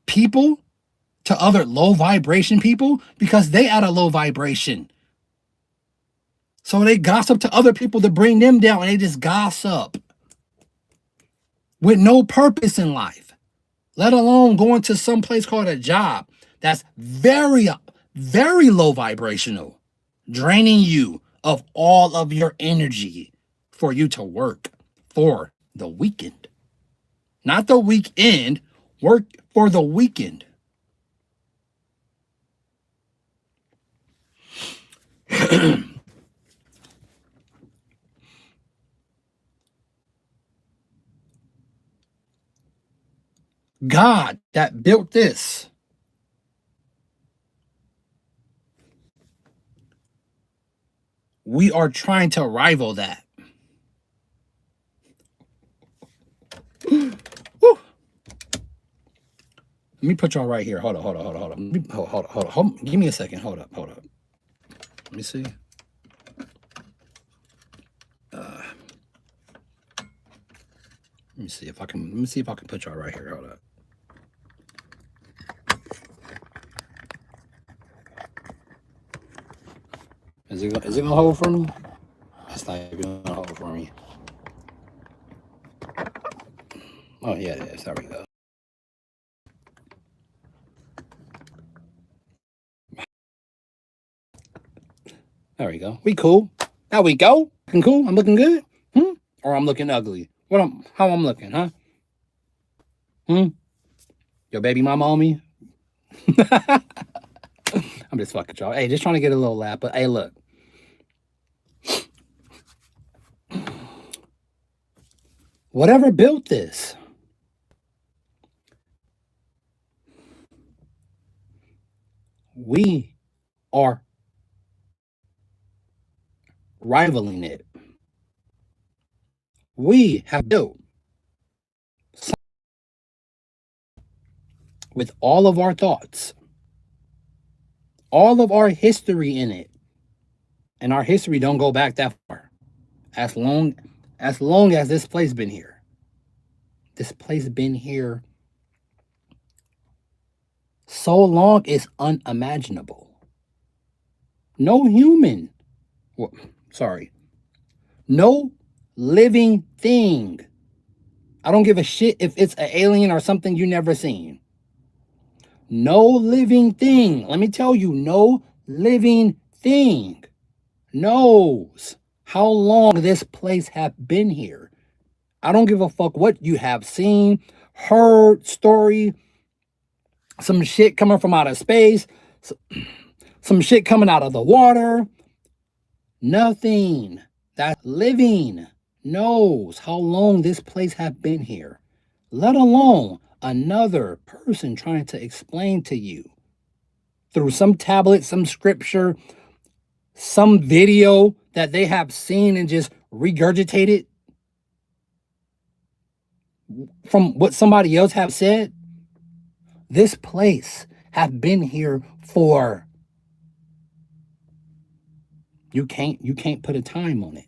people? To other low vibration people? Because they at a low vibration. So they gossip to other people to bring them down, and they just gossip with no purpose in life. Let alone going to some place called a job that's very, very low vibrational, draining you of all of your energy for you to work for the weekend. Not the weekend, work for the weekend. God that built this. We are trying to rival that. Woo. Let me put y'all right here. Hold on. Hold on. Give me a second. Hold up. Let me see. Let me see if I can put y'all right here. Hold up. Is it gonna hold for me? It's not even gonna hold for me. Oh yeah, it is. There we go. There we go. We cool. There we go. Looking cool. I'm looking good. Or I'm looking ugly. How I'm looking, huh? Your baby mama on me? I'm just fucking y'all. Hey, just trying to get a little laugh. But hey, look. Whatever built this, we are rivaling it. We have built with all of our thoughts, all of our history in it. And our history don't go back that far. As long as this place been here. This place been here so long it's unimaginable. No human Well, sorry. No living thing. I don't give a shit if it's an alien or something you never seen. No living thing. Let me tell you, no living thing knows how long this place have been here. I don't give a fuck what you have seen, heard, story, some shit coming from outer space, some shit coming out of the water. Nothing that living knows how long this place have been here, let alone another person trying to explain to you through some tablet, some scripture, some video that they have seen and just regurgitated from what somebody else have said. This place have been here for, you can't put a time on it.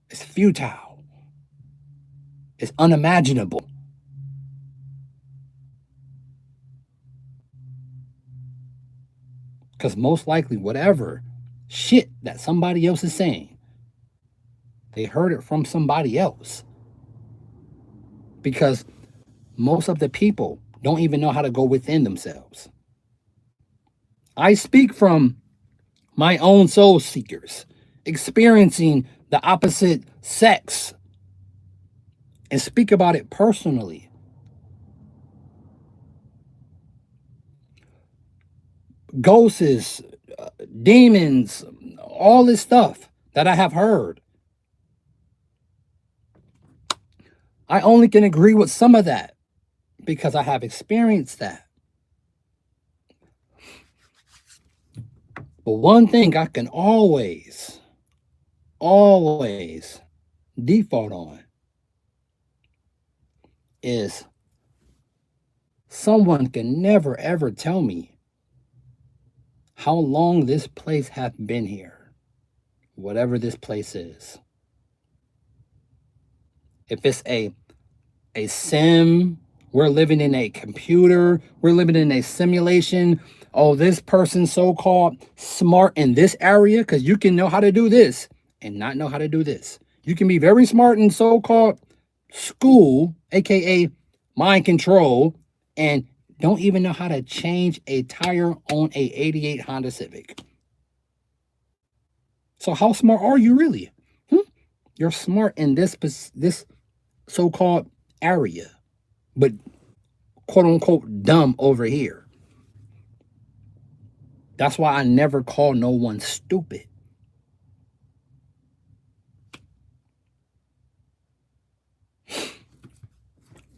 It's futile. It's unimaginable. Because most likely whatever shit that somebody else is saying, they heard it from somebody else. Because most of the people don't even know how to go within themselves. I speak from my own soul seekers, experiencing the opposite sex, and speak about it personally. Ghosts, demons, all this stuff that I have heard. I only can agree with some of that because I have experienced that. But one thing I can always default on is someone can never ever tell me how long this place hath been here, whatever this place is. If it's a sim, we're living in a computer, we're living in a simulation. Oh, this person's so-called smart in this area, because you can know how to do this and not know how to do this. You can be very smart in so-called school, aka mind control, and don't even know how to change a tire on a 88 Honda Civic. So how smart are you really? You're smart in this so-called area, but quote-unquote dumb over here. That's why I never call no one stupid.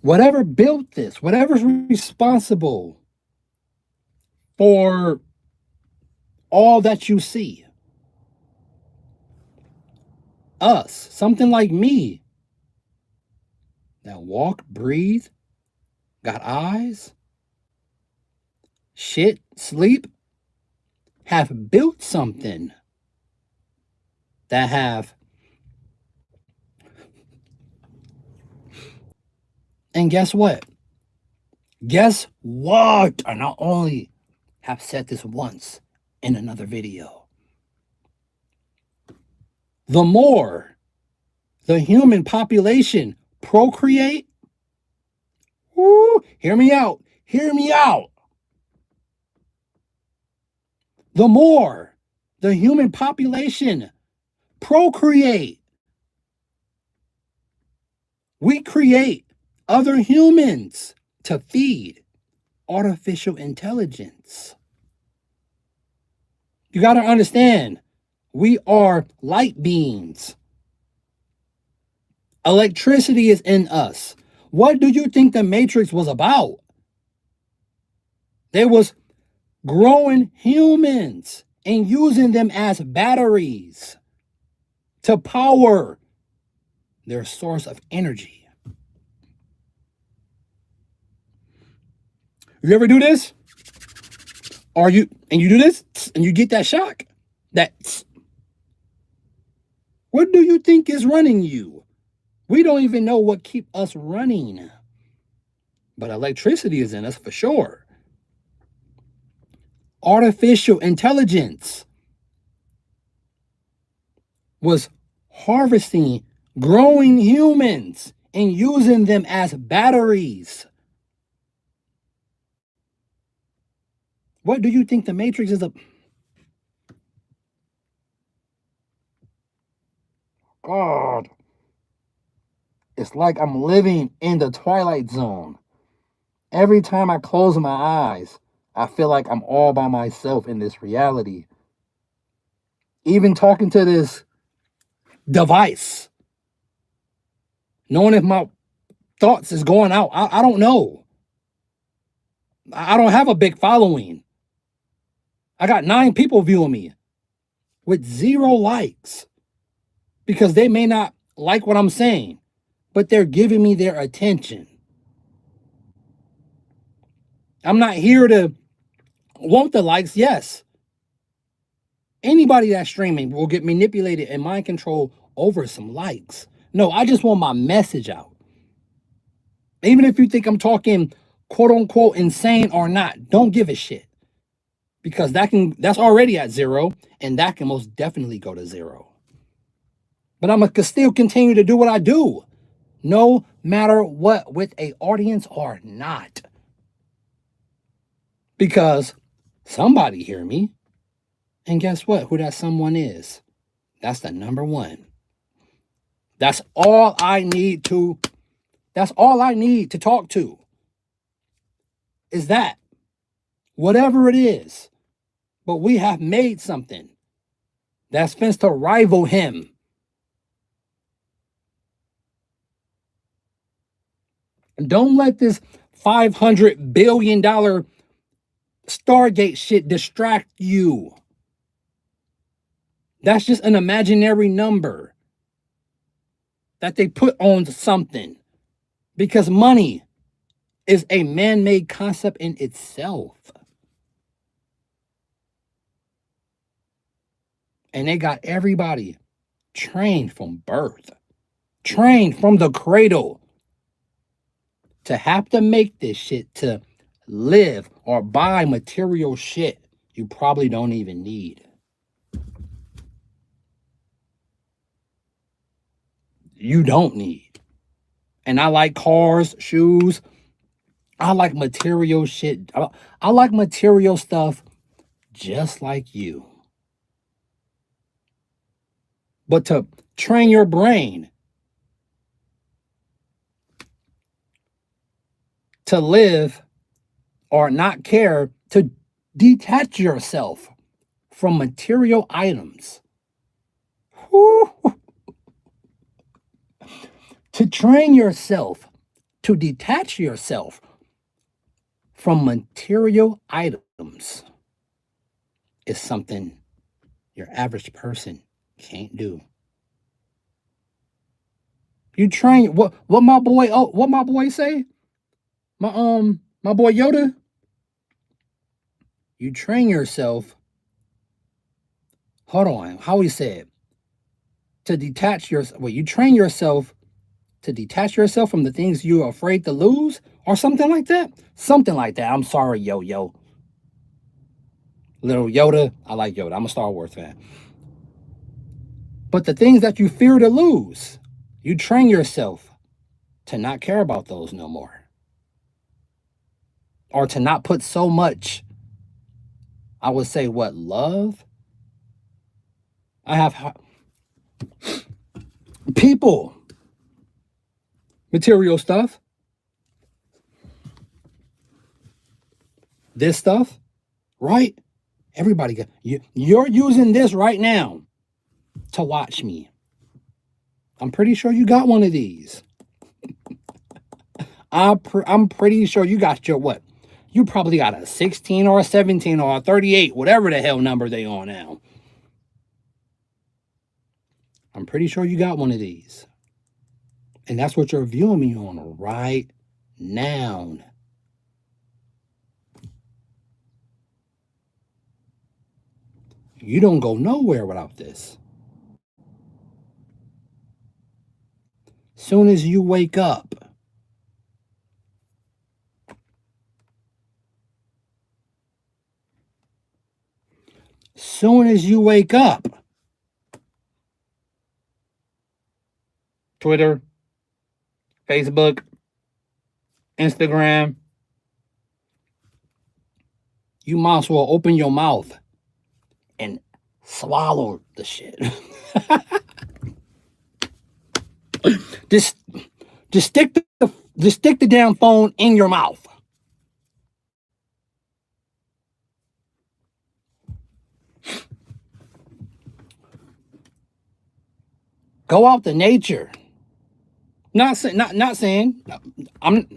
Whatever built this, whatever's responsible for all that you see, us, something like me, that walk, breathe, got eyes, shit, sleep, have built something that have, and guess what? Guess what? I not only have said this once in another video. The more the human population procreate, hear me out. The more the human population procreate, we create other humans to feed artificial intelligence. You got to understand, we are light beings. Electricity is in us. What do you think the Matrix was about? They was growing humans and using them as batteries to power their source of energy. You ever do this? You do this and you get that shock? What do you think is running you? We don't even know what keep us running. But electricity is in us for sure. Artificial intelligence. was harvesting, growing humans and using them as batteries. What do you think the Matrix is? God, it's like I'm living in the Twilight Zone. Every time I close my eyes, I feel like I'm all by myself in this reality. Even talking to this device, knowing if my thoughts is going out, I don't know. I don't have a big following. I got 9 people viewing me with 0 likes because they may not like what I'm saying, but they're giving me their attention. I'm not here to want the likes. Yes, anybody that's streaming will get manipulated and mind control over some likes. No, I just want my message out. Even if you think I'm talking quote unquote insane or not, don't give a shit. Because that's already at 0, and that can most definitely go to 0. But I'm gonna still continue to do what I do, no matter what, with a audience or not. Because somebody hear me, and guess what? Who that someone is? That's the number 1. That's all I need to. That's all I need to talk to. Is that whatever it is, but we have made something that's fenced to rival him. And don't let this $500 billion Stargate shit distract you. That's just an imaginary number that they put on something because money is a man-made concept in itself. And they got everybody trained from birth, trained from the cradle to have to make this shit to live or buy material shit you probably don't even need. You don't need. And I like cars, shoes. I like material shit. I like material stuff just like you. But to train your brain to live or not care, to detach yourself from material items. Woo. To train yourself to detach yourself from material items is something your average person can't do. You train what my boy say? My boy Yoda. You train yourself. Hold on, how he said to detach yourself. Well, you train yourself to detach yourself from the things you're afraid to lose, or something like that. Something like that. I'm sorry, yo. Little Yoda. I like Yoda. I'm a Star Wars fan. But the things that you fear to lose, you train yourself to not care about those no more. Or to not put so much, I would say, what, love? I have people, material stuff, this stuff, right? Everybody got you're using this right now to watch me. I'm pretty sure you got one of these. I'm pretty sure you got your what? You probably got a 16 or a 17 or a 38, whatever the hell number they on now. I'm pretty sure you got one of these. And that's what you're viewing me on right now. You don't go nowhere without this. Soon as you wake up, soon as you wake up, Twitter, Facebook, Instagram, you might as well open your mouth and swallow the shit. just just stick the damn phone in your mouth. Go out to nature. Not saying I'm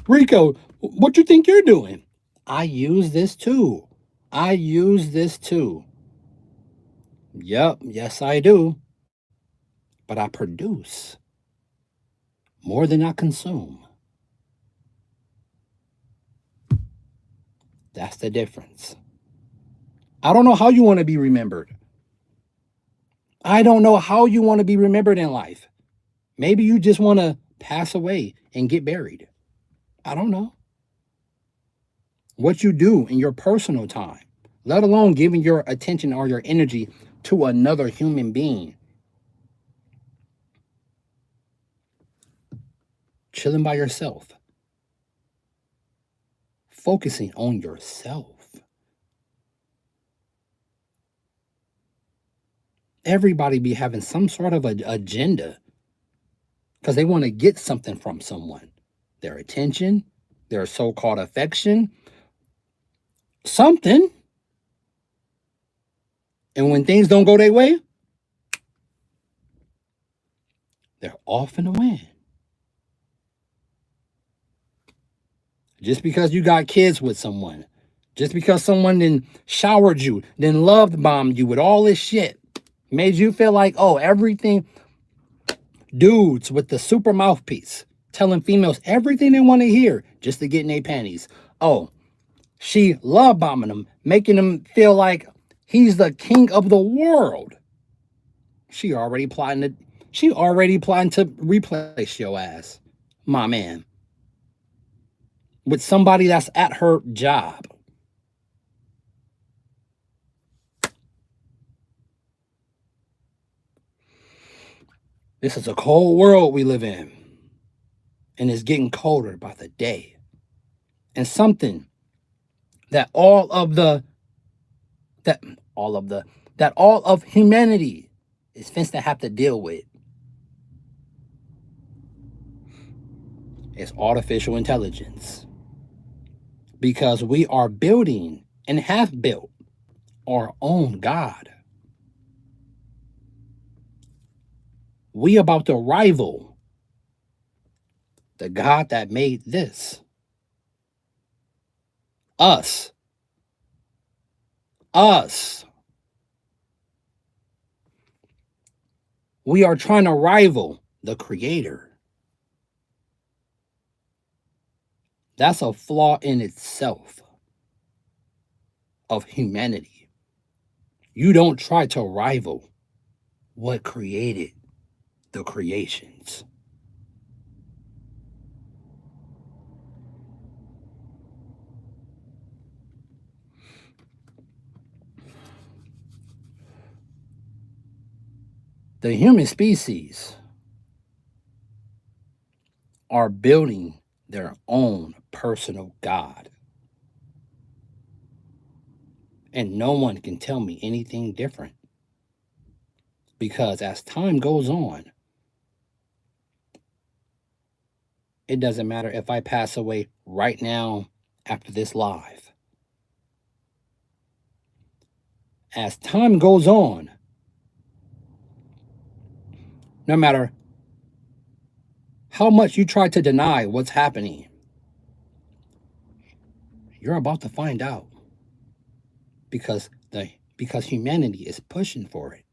Rico, what you think you're doing? I use this too. Yep, yes I do. But I produce more than I consume. That's the difference. I don't know how you want to be remembered. I don't know how you want to be remembered in life. Maybe you just want to pass away and get buried. I don't know. What you do in your personal time, let alone giving your attention or your energy to another human being. Chilling by yourself. Focusing on yourself. Everybody be having some sort of an agenda because they want to get something from someone. Their attention, their so-called affection, something. And when things don't go their way, they're off in the wind. Just because you got kids with someone, just because someone then showered you, then loved bombed you with all this shit, made you feel like, oh, everything, dudes with the super mouthpiece, telling females everything they want to hear just to get in their panties. Oh, she love bombing them, making them feel like he's the king of the world. She already plotting to replace your ass, my man, with somebody that's at her job. This is a cold world we live in, and it's getting colder by the day. And something that all of humanity is finna to have to deal with is artificial intelligence. Because we are building and have built our own God. We about to rival the God that made this. Us. We are trying to rival the Creator. That's a flaw in itself of humanity. You don't try to rival what created the creations. The human species are building their own personal God. And no one can tell me anything different. Because as time goes on, it doesn't matter if I pass away right now after this live. As time goes on, no matter how much you try to deny what's happening, you're about to find out. Because humanity is pushing for it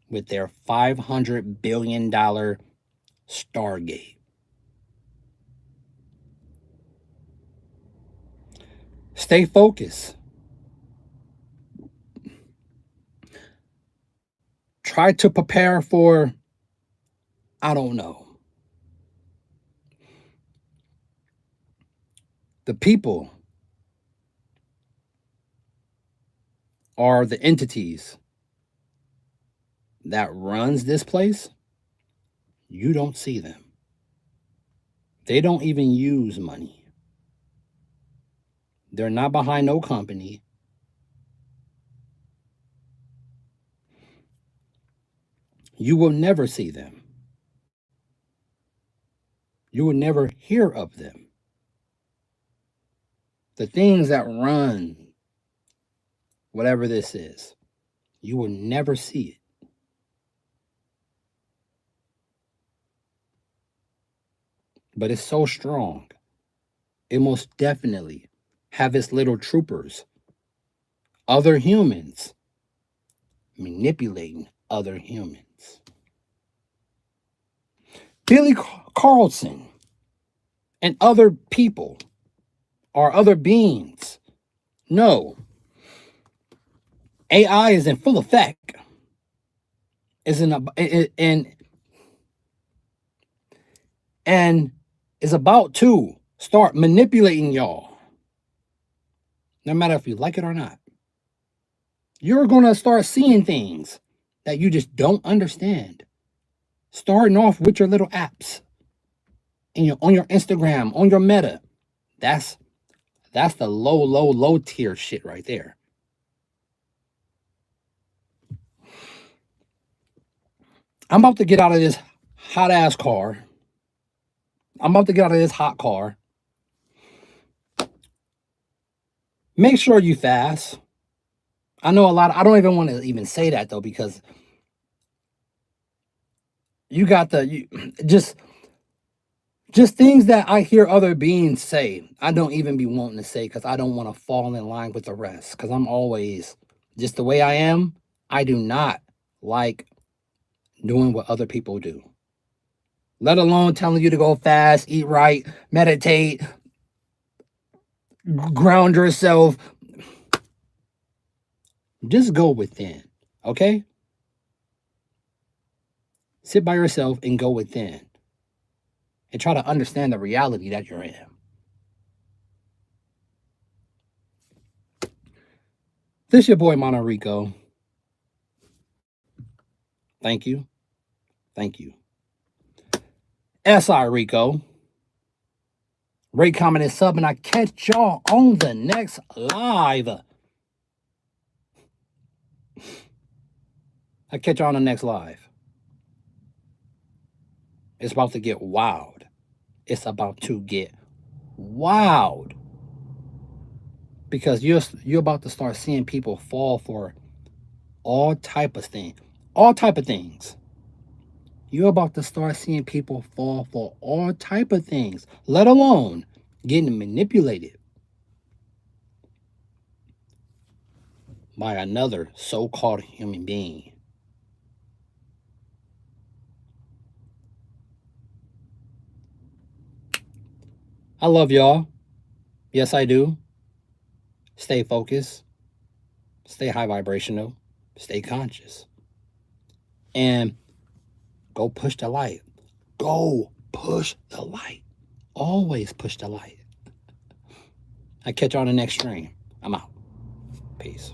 with their $500 billion Stargate. Stay focused. Try to prepare for, I don't know. The people are the entities that runs this place. You don't see them. They don't even use money. They're not behind no company. You will never see them. You will never hear of them. The things that run whatever this is, you will never see it. But it's so strong. It most definitely have its little troopers, other humans, manipulating other humans. Billy Carson and other people or other beings know AI is in full effect. Is and is about to start manipulating y'all. No matter if you like it or not. You're gonna start seeing things that you just don't understand. Starting off with your little apps. On your Instagram, on your Meta. That's the low tier shit right there. I'm about to get out of this hot ass car. I'm about to get out of this hot car. Make sure you fast. I know a lot. I don't even want to even say that though, because you got just things that I hear other beings say. I don't even be wanting to say because I don't want to fall in line with the rest. Because I'm always just the way I am. I do not like doing what other people do. Let alone telling you to go fast, eat right, meditate, ground yourself. Just go within, okay? Sit by yourself and go within. And try to understand the reality that you're in. This is your boy, Mono Rico. Thank you. Thank you. S.I. Rico. Rate, comment, and sub, and I catch y'all on the next live. It's about to get wild. It's about to get wild. Because you're about to start seeing people fall for all type of things. All type of things. You're about to start seeing people fall for all type of things, let alone getting manipulated by another so-called human being. I love y'all. Yes, I do. Stay focused. Stay high vibrational. Stay conscious. And go push the light. Go push the light. Always push the light. I catch you on the next stream. I'm out. Peace.